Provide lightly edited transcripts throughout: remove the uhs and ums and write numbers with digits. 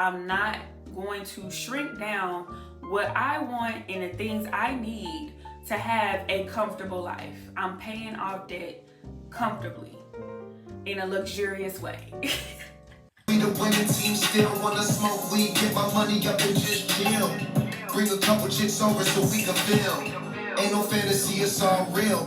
I'm not going to shrink down what I want and the things I need to have a comfortable life. I'm paying off debt comfortably in a luxurious way. We the winning team, still wanna smoke weed, get my money up and just chill. Bring a couple chicks over so we can film. Ain't no fantasy, it's all real.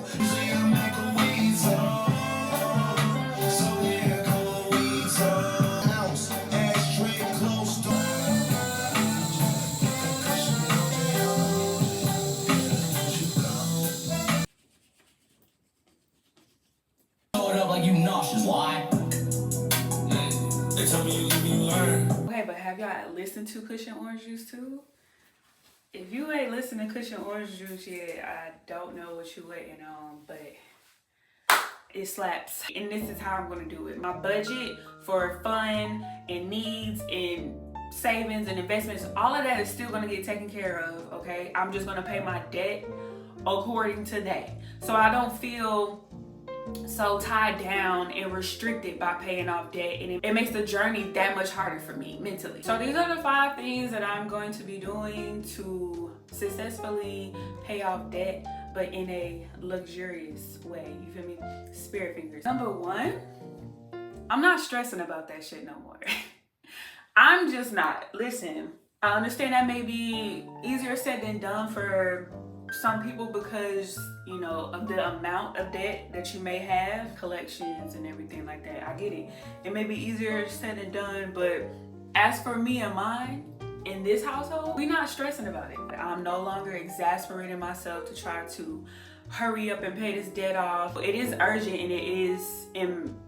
Like you nauseous, why? They tell me you live, you learn. Okay, but have y'all listened to Cushion Orange Juice too? If you ain't listened to Cushion Orange Juice yet, I don't know what you waiting on, but it slaps. And this is how I'm gonna do it. My budget for fun and needs and savings and investments, all of that is still gonna get taken care of, okay? I'm just gonna pay my debt according to that. So I don't feel so tied down and restricted by paying off debt, and it makes the journey that much harder for me mentally. So these are the 5 things that I'm going to be doing to successfully pay off debt, but in a luxurious way. You feel me? Spirit fingers. Number 1, I'm not stressing about that shit no more. I'm just not. Listen, I understand that may be easier said than done for some people because, you know, of the amount of debt that you may have, collections and everything like that. I get it. It may be easier said than done, but as for me and mine, in this household, we're not stressing about it. I'm no longer exasperating myself to try to hurry up and pay this debt off. It is urgent and it is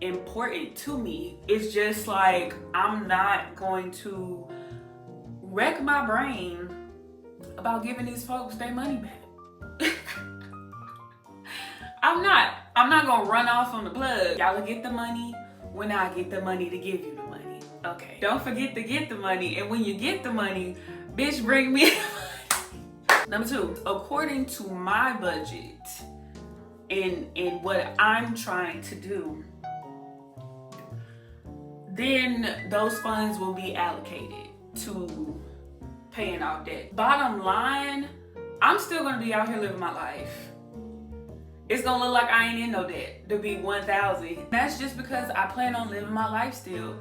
important to me. It's just like, I'm not going to wreck my brain about giving these folks their money back. I'm not gonna run off on the plug. Y'all will get the money when I get the money to give you the money. Okay. Don't forget to get the money. And when you get the money, bitch, bring me the money. Number 2, according to my budget and what I'm trying to do, then those funds will be allocated to paying off debt. Bottom line, I'm still gonna be out here living my life. It's gonna look like I ain't in no debt to be 1,000. That's just because I plan on living my life still.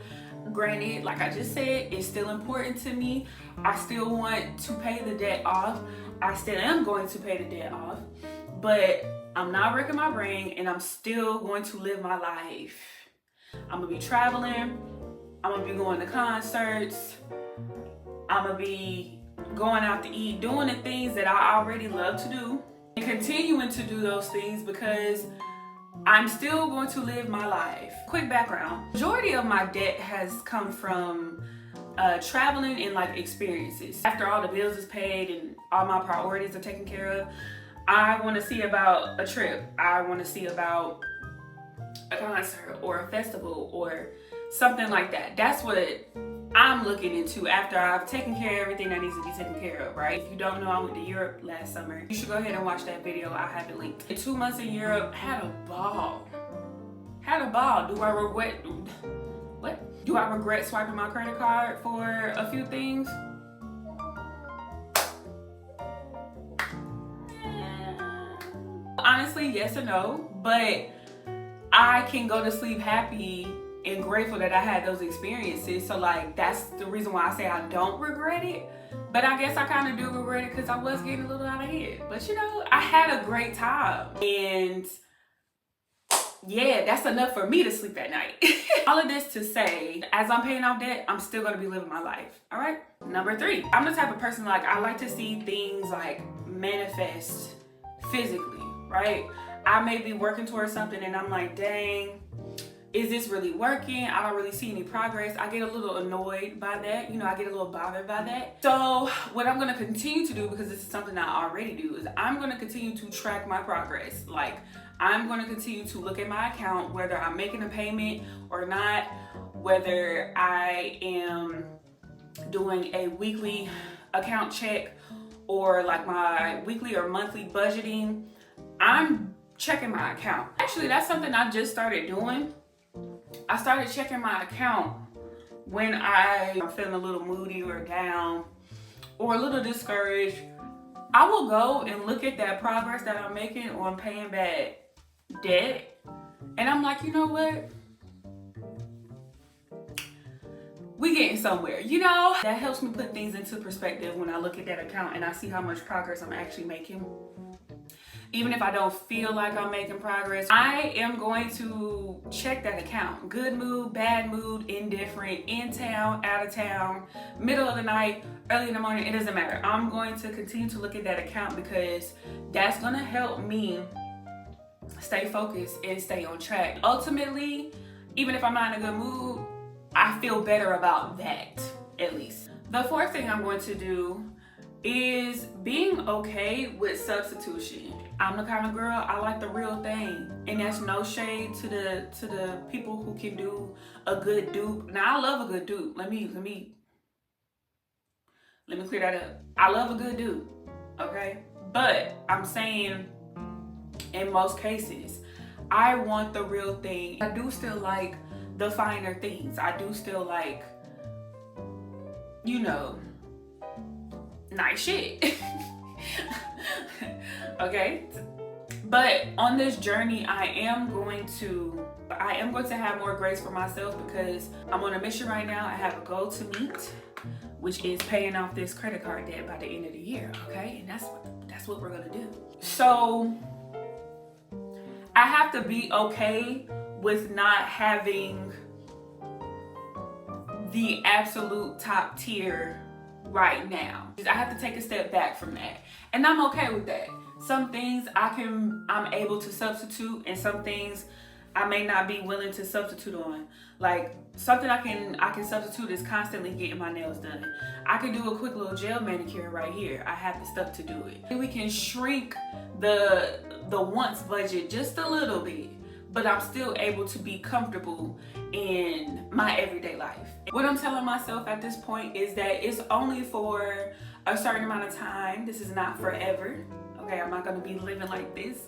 Granted, like I just said, it's still important to me. I still want to pay the debt off. I still am going to pay the debt off, but I'm not wrecking my brain and I'm still going to live my life. I'm gonna be traveling. I'm gonna be going to concerts. I'm gonna be going out to eat, doing the things that I already love to do, and continuing to do those things because I'm still going to live my life. Quick background. Majority of my debt has come from traveling and like experiences. After all the bills is paid and all my priorities are taken care of, I want to see about a trip. I want to see about a concert or a festival or something like that. That's what I'm looking into after I've taken care of everything that needs to be taken care of, right? If you don't know, I went to Europe last summer. You should go ahead and watch that video. I have it linked. In 2 months in Europe, had a ball. Do I regret, what? Do I regret swiping my credit card for a few things? Honestly, yes and no, but I can go to sleep happy and grateful that I had those experiences. So like, that's the reason why I say I don't regret it. But I guess I kind of do regret it because I was getting a little out of hand. But you know, I had a great time. And yeah, that's enough for me to sleep at night. All of this to say, as I'm paying off debt, I'm still gonna be living my life, all right? Number 3, I'm the type of person, like, I like to see things like manifest physically, right? I may be working towards something and I'm like, dang, is this really working? I don't really see any progress. I get a little annoyed by that. You know, I get a little bothered by that. So what I'm gonna continue to do, because this is something I already do, is I'm gonna continue to track my progress. Like, I'm gonna continue to look at my account, whether I'm making a payment or not, whether I am doing a weekly account check or like my weekly or monthly budgeting. I'm checking my account. Actually, that's something I just started doing. I started checking my account when I'm feeling a little moody or down or a little discouraged, I will go and look at that progress that I'm making on paying back debt. And I'm like, you know what? We getting somewhere, you know? That helps me put things into perspective when I look at that account and I see how much progress I'm actually making. Even if I don't feel like I'm making progress, I am going to check that account. Good mood, bad mood, indifferent, in town, out of town, middle of the night, early in the morning, it doesn't matter. I'm going to continue to look at that account because that's gonna help me stay focused and stay on track. Ultimately, even if I'm not in a good mood, I feel better about that, at least. The fourth thing I'm going to do is being okay with substitution. I'm the kind of girl, I like the real thing. And that's no shade to the people who can do a good dupe. Now I love a good dupe. Let me clear that up. I love a good dupe, okay? But I'm saying in most cases, I want the real thing. I do still like the finer things. I do still like, you know, nice shit. Okay? But on this journey, I am going to have more grace for myself because I'm on a mission right now. I have a goal to meet, which is paying off this credit card debt by the end of the year, okay? And that's what we're gonna do. So I have to be okay with not having the absolute top tier right now. I have to take a step back from that. And I'm okay with that. Some things I'm able to substitute, and some things I may not be willing to substitute on. Like something I can substitute is constantly getting my nails done. I can do a quick little gel manicure right here. I have the stuff to do it. And we can shrink the wants budget just a little bit, but I'm still able to be comfortable in my everyday life. What I'm telling myself at this point is that it's only for a certain amount of time. This is not forever. Okay, I'm not gonna be living like this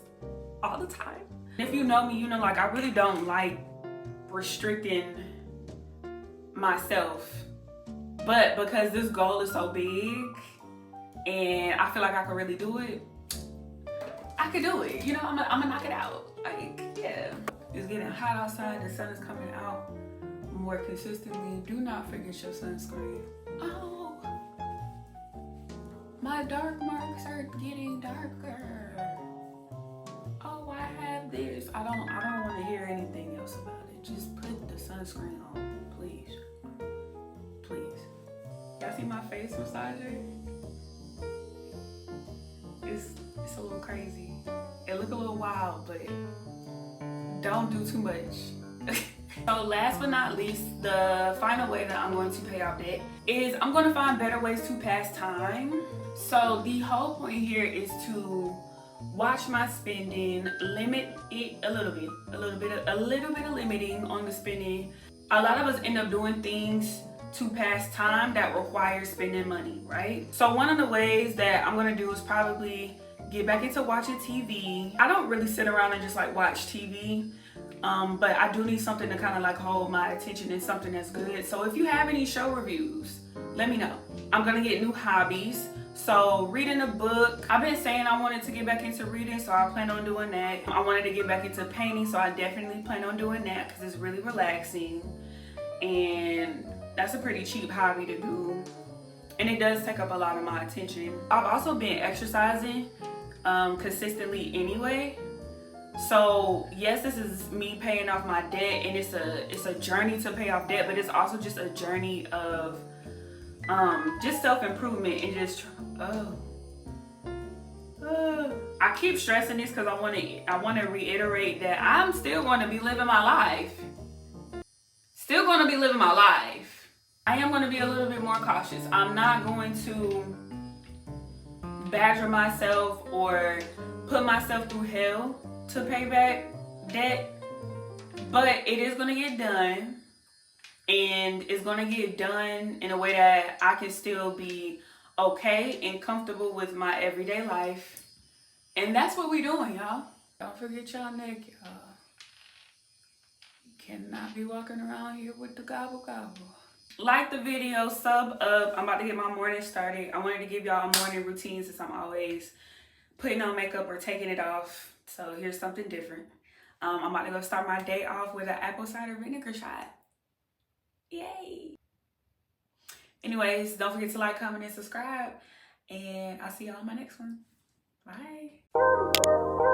all the time. If you know me, you know like I really don't like restricting myself. But because this goal is so big and I feel like I can really do it, I could do it. You know, I'm gonna knock it out. Like, yeah. It's getting hot outside, the sun is coming out more consistently. Do not forget your sunscreen. Oh, my dark marks are getting darker. Oh, I have this. I don't want to hear anything else about it. Just put the sunscreen on, please. Please. Y'all see my face massager? It's a little crazy. It look a little wild, but don't do too much. So last but not least, the final way that I'm going to pay off debt is I'm going to find better ways to pass time. So the whole point here is to watch my spending, limit it a little bit of limiting on the spending. A lot of us end up doing things to pass time that requires spending money, right? So one of the ways that I'm going to do is probably get back into watching TV. I don't really sit around and just like watch TV. But I do need something to kind of like hold my attention and something that's good. So if you have any show reviews, let me know. I'm gonna get new hobbies. So reading a book, I've been saying I wanted to get back into reading, so I plan on doing that. I wanted to get back into painting, so I definitely plan on doing that because it's really relaxing. And that's a pretty cheap hobby to do. And it does take up a lot of my attention. I've also been exercising consistently anyway. So yes, this is me paying off my debt, and it's a journey to pay off debt, but it's also just a journey of just self-improvement and just I keep stressing this because I want to reiterate that I'm still going to be living my life. Still going to be living my life. I am going to be a little bit more cautious. I'm not going to badger myself or put myself through hell to pay back debt, but it is going to get done, and it's going to get done in a way that I can still be okay and comfortable with my everyday life. And that's what we're doing, y'all. Don't forget y'all neck, y'all. You cannot be walking around here with the gobble gobble. Like the video, sub up. I'm about to get my morning started. I wanted to give y'all a morning routine since I'm always putting on makeup or taking it off. So here's something different. I'm about to go start my day off with an apple cider vinegar shot. Yay! Anyways, don't forget to like, comment, and subscribe. And I'll see y'all in my next one. Bye.